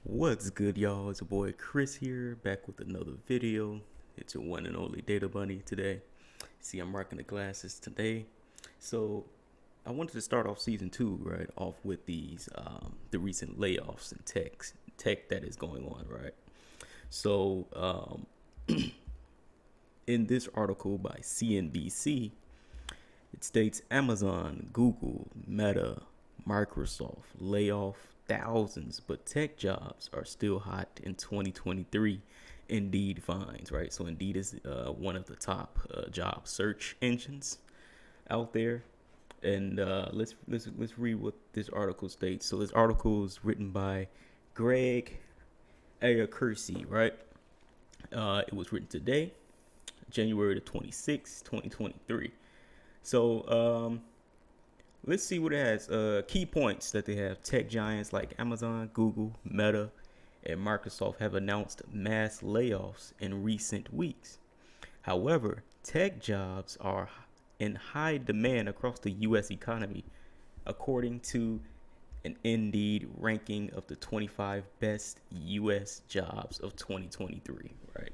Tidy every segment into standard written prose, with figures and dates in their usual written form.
What's good, y'all? It's your boy Chris here, back with another video. It's your one and only Data Bunny today. See, I'm rocking the glasses today. So, I wanted to start off season 2, right, off with the recent layoffs in tech that is going on, right? So, in this article by CNBC, it states Amazon, Google, Meta, Microsoft lay off thousands, but tech jobs are still hot in 2023. Indeed finds, right? So Indeed is one of the top job search engines out there. And let's read what this article states. So this article is written by Greg Ayakursi, right? It was written today, January the 26th, 2023. So let's see what it has. Key points that they have. Tech giants like Amazon, Google, Meta, and Microsoft have announced mass layoffs in recent weeks. However, tech jobs are in high demand across the U.S. economy, according to an Indeed ranking of the 25 best U.S. jobs of 2023, right?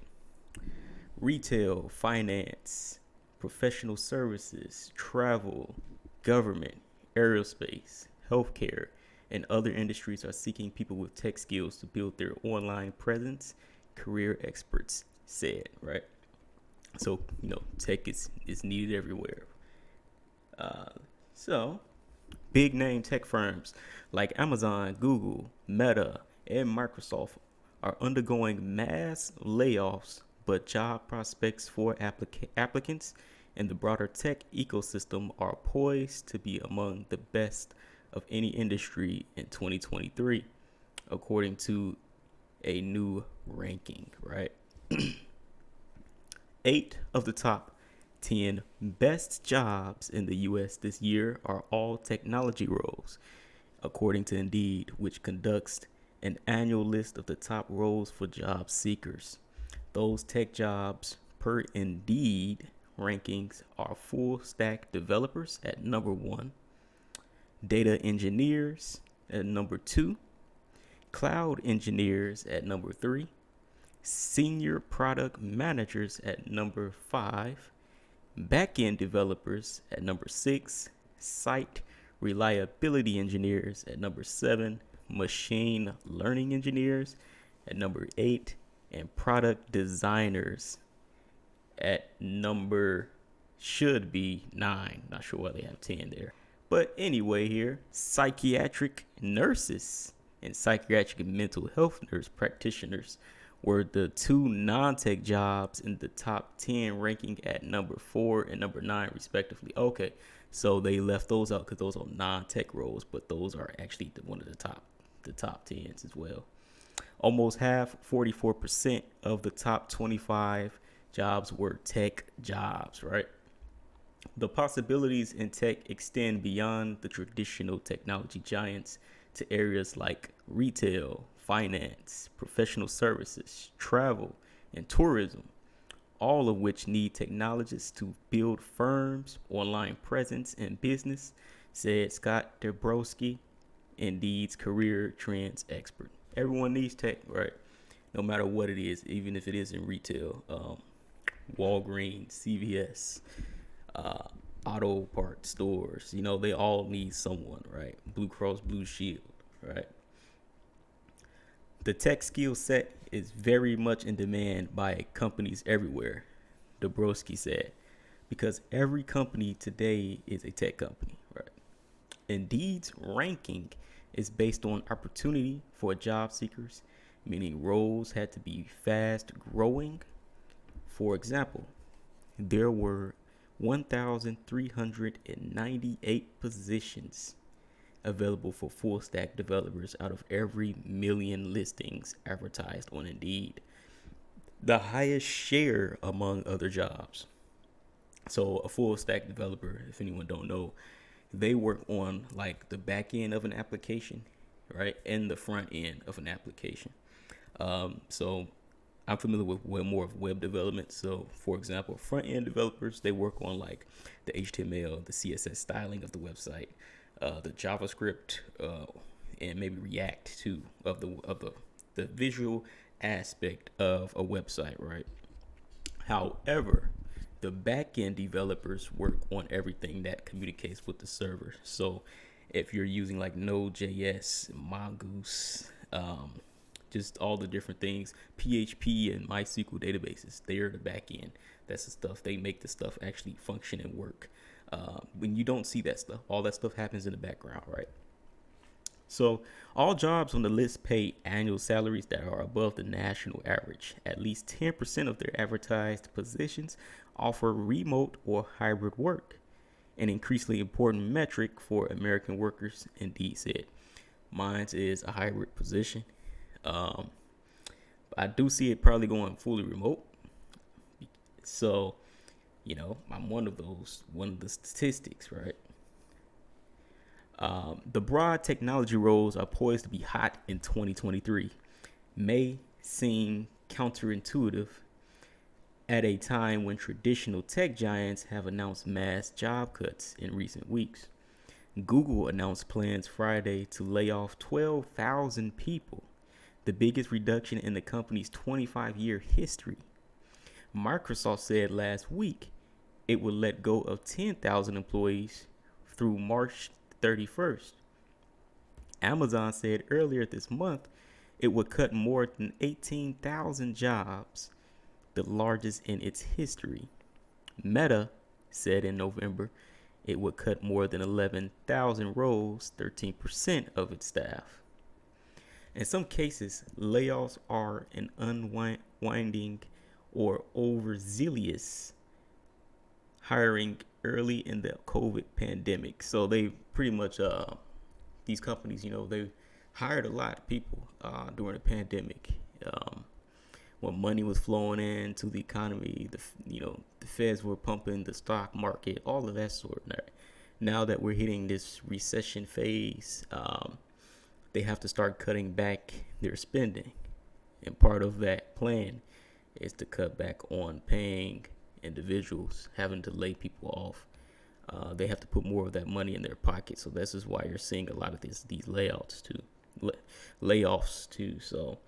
Retail, finance, professional services, travel, government, aerospace, healthcare, and other industries are seeking people with tech skills to build their online presence, career experts said, right? So, tech is needed everywhere. So, big name tech firms like Amazon, Google, Meta, and Microsoft are undergoing mass layoffs, but job prospects for applicants and the broader tech ecosystem are poised to be among the best of any industry in 2023, according to a new ranking, right? 8 of the top 10 best jobs in the U.S. this year are all technology roles, according to Indeed, which conducts an annual list of the top roles for job seekers. Those tech jobs, per Indeed rankings, are full stack developers at number 1, data engineers at number 2, cloud engineers at number 3, senior product managers at number 5, backend developers at number 6, site reliability engineers at number 7, machine learning engineers at number 8, and product designers at number should be 9. Not sure why they have 10 there. But anyway, here, psychiatric nurses and psychiatric and mental health nurse practitioners were the 2 non-tech jobs in the top 10, ranking at number 4 and number 9 respectively. Okay, so they left those out because those are non-tech roles, but those are actually one of the top 10s as well. Almost half, 44% of the top 25 jobs were tech jobs, right? The possibilities in tech extend beyond the traditional technology giants to areas like retail, finance, professional services, travel, and tourism, all of which need technologists to build firms, online presence, and business, said Scott Dabrowski, Indeed's career trends expert. Everyone needs tech, right? No matter what it is, even if it is in retail, Walgreens, CVS, auto part stores, they all need someone, right? Blue Cross Blue Shield, right? The tech skill set is very much in demand by companies everywhere, Dabrowski said, because every company today is a tech company, right? Indeed's ranking is based on opportunity for job seekers, meaning roles had to be fast growing. For example, there were 1,398 positions available for full stack developers out of every million listings advertised on Indeed, the highest share among other jobs. So a full stack developer, if anyone don't know, they work on like the back end of an application, right, and the front end of an application. So I'm familiar with more of web development. So, for example, front end developers, they work on like the HTML, the CSS styling of the website, the JavaScript, and maybe React too of the the visual aspect of a website, right? However, the backend developers work on everything that communicates with the server. So if you're using like Node.js, Mongoose, just all the different things, PHP and MySQL databases, they're the backend. That's the stuff. They make the stuff actually function and work. When you don't see that stuff, all that stuff happens in the background, right? So all jobs on the list pay annual salaries that are above the national average. At least 10% of their advertised positions offer remote or hybrid work, an increasingly important metric for American workers, Indeed said. Mine is a hybrid position. I do see it probably going fully remote. So, I'm one of the statistics, right? The broad technology roles are poised to be hot in 2023. May seem counterintuitive at a time when traditional tech giants have announced mass job cuts in recent weeks. Google announced plans Friday to lay off 12,000 people, the biggest reduction in the company's 25-year history. Microsoft said last week it would let go of 10,000 employees through March 31st. Amazon said earlier this month it would cut more than 18,000 jobs, the largest in its history. Meta said in November it would cut more than 11,000 roles, 13% of its staff. In some cases, layoffs are an unwinding or overzealous hiring early in the COVID pandemic. So they pretty much, these companies, they hired a lot of people during the pandemic. When money was flowing into the economy, the feds were pumping the stock market, all of that sort. Now that we're hitting this recession phase, they have to start cutting back their spending. And part of that plan is to cut back on paying individuals, having to lay people off. They have to put more of that money in their pocket. So this is why you're seeing a lot of these layoffs too. So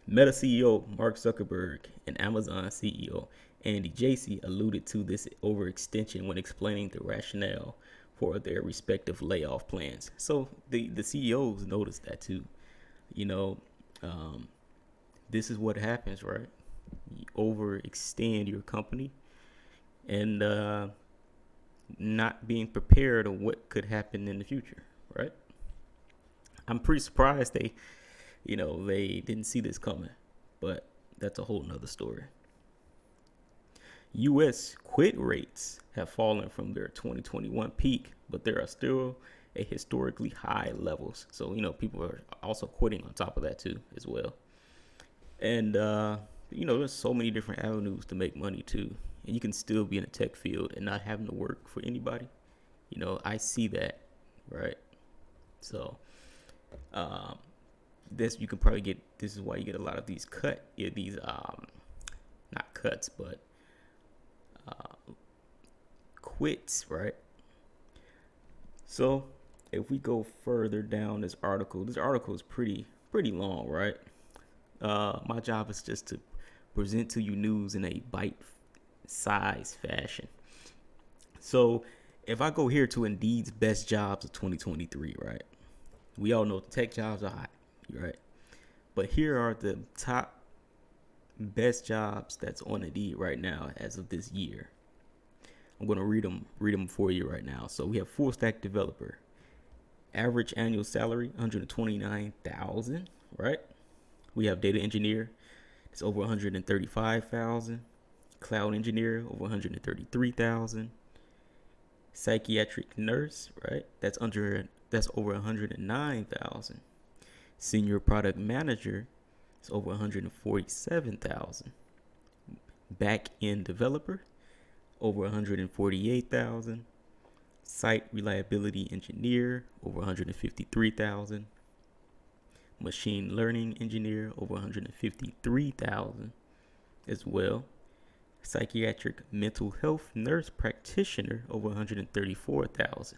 Meta CEO Mark Zuckerberg and Amazon CEO Andy Jassy alluded to this overextension when explaining the rationale for their respective layoff plans. So the CEOs noticed that too. This is what happens, right? You overextend your company and not being prepared on what could happen in the future, right? I'm pretty surprised they didn't see this coming, but that's a whole nother story. U.S. quit rates have fallen from their 2021 peak, but there are still at historically high levels. So, people are also quitting on top of that too, as well. And, there's so many different avenues to make money too. And you can still be in the tech field and not having to work for anybody. I see that, right? So, this is why you get a lot of these not cuts, but quits, right? So if we go further down this article is pretty long, right? My job is just to present to you news in a bite-sized fashion. So if I go here to Indeed's best jobs of 2023, right? We all know the tech jobs are hot, right? But here are the top best jobs that's on Indeed right now as of this year. I'm going to read them for you right now. So we have full stack developer. Average annual salary, $129,000, right? We have data engineer, it's over $135,000. Cloud engineer, over $133,000. Psychiatric nurse, right? That's over $109,000. Senior product manager, it's over $147,000. Back end developer, over $148,000. Site reliability engineer, over $153,000. Machine learning engineer, over $153,000 as well. Psychiatric mental health nurse practitioner, over $134,000.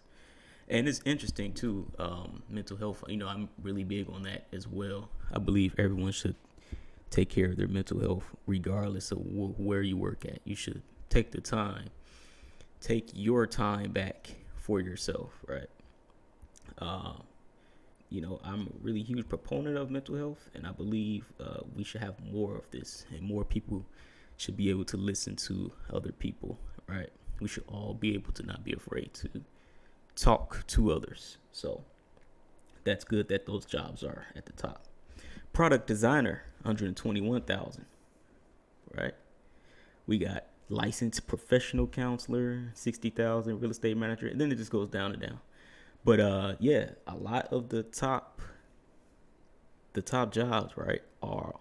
And it's interesting too, mental health. I'm really big on that as well. I believe everyone should take care of their mental health, regardless of where you work at. You should take your time back for yourself, right? Uh, I'm a really huge proponent of mental health, and I believe we should have more of this, and more people should be able to listen to other people, right? We should all be able to not be afraid to talk to others. So that's good that those jobs are at the top. Product designer, 121,000, right? We got licensed professional counselor, 60,000, real estate manager, and then it just goes down and down. But yeah, a lot of the top jobs, right, are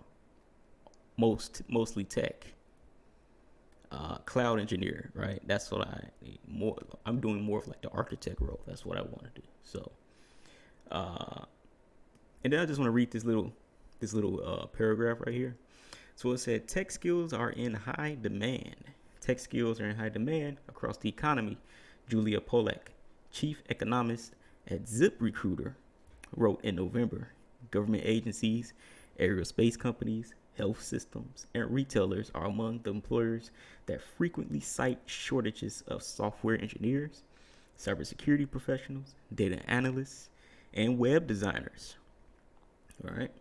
mostly tech. Cloud engineer, right? That's what I'm doing more of like the architect role. That's what I want to do. So, and then I just want to read this little paragraph right here. So it said, tech skills are in high demand. Tech skills are in high demand across the economy. Julia Polak, chief economist at ZipRecruiter, wrote in November. Government agencies, aerospace companies, health systems, and retailers are among the employers that frequently cite shortages of software engineers, cybersecurity professionals, data analysts, and web designers. All right.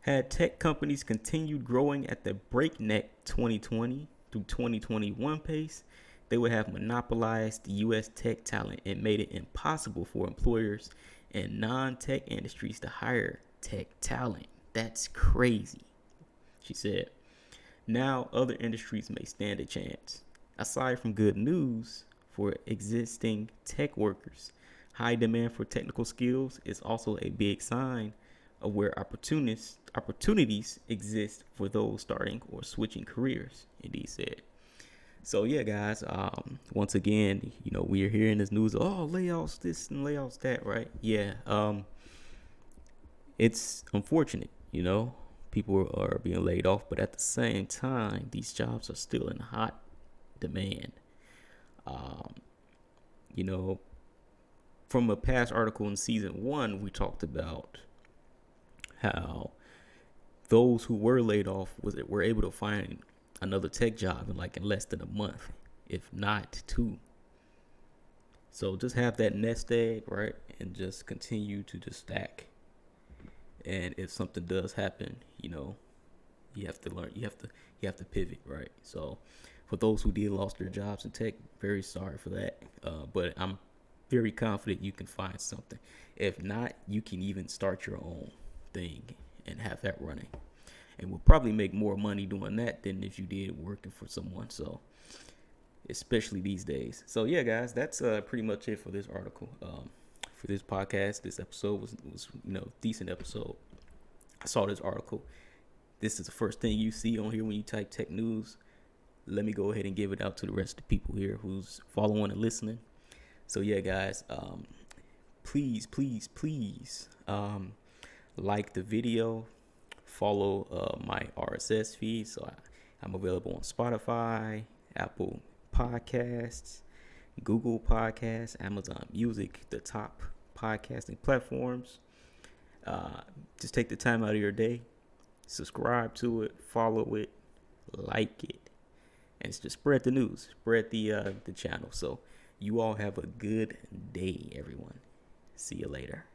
Had tech companies continued growing at the breakneck 2020 through 2021 pace, they would have monopolized the U.S. tech talent and made it impossible for employers in non-tech industries to hire tech talent. That's crazy, she said. Now other industries may stand a chance. Aside from good news for existing tech workers, high demand for technical skills is also a big sign of where opportunities exist for those starting or switching careers, Indeed said. So yeah, guys, once again, we are hearing this news, layoffs this and layoffs that, right? Yeah, it's unfortunate, people are being laid off, but at the same time, these jobs are still in hot demand. You know, from a past article in season 1, we talked about how those who were laid off were able to find another tech job in less than a month, if not 2. So just have that nest egg, right, and just continue to just stack. And if something does happen, you have to learn. You have to pivot, right? So for those who did lost their jobs in tech, very sorry for that. But I'm very confident you can find something. If not, you can even start your own thing and have that running, and will probably make more money doing that than if you did working for someone. So especially these days. So yeah, guys, that's pretty much it for this article. For this podcast, this episode was decent episode. I saw this article. This is the first thing you see on here when you type tech news. Let me go ahead and give it out to the rest of the people here who's following and listening. So yeah, guys, please like the video, follow my RSS feed. So I'm available on Spotify, Apple Podcasts, Google Podcasts, Amazon Music, the top podcasting platforms. Just take the time out of your day, subscribe to it, follow it, like it, and just spread the news, spread the channel. So you all have a good day, everyone. See you later.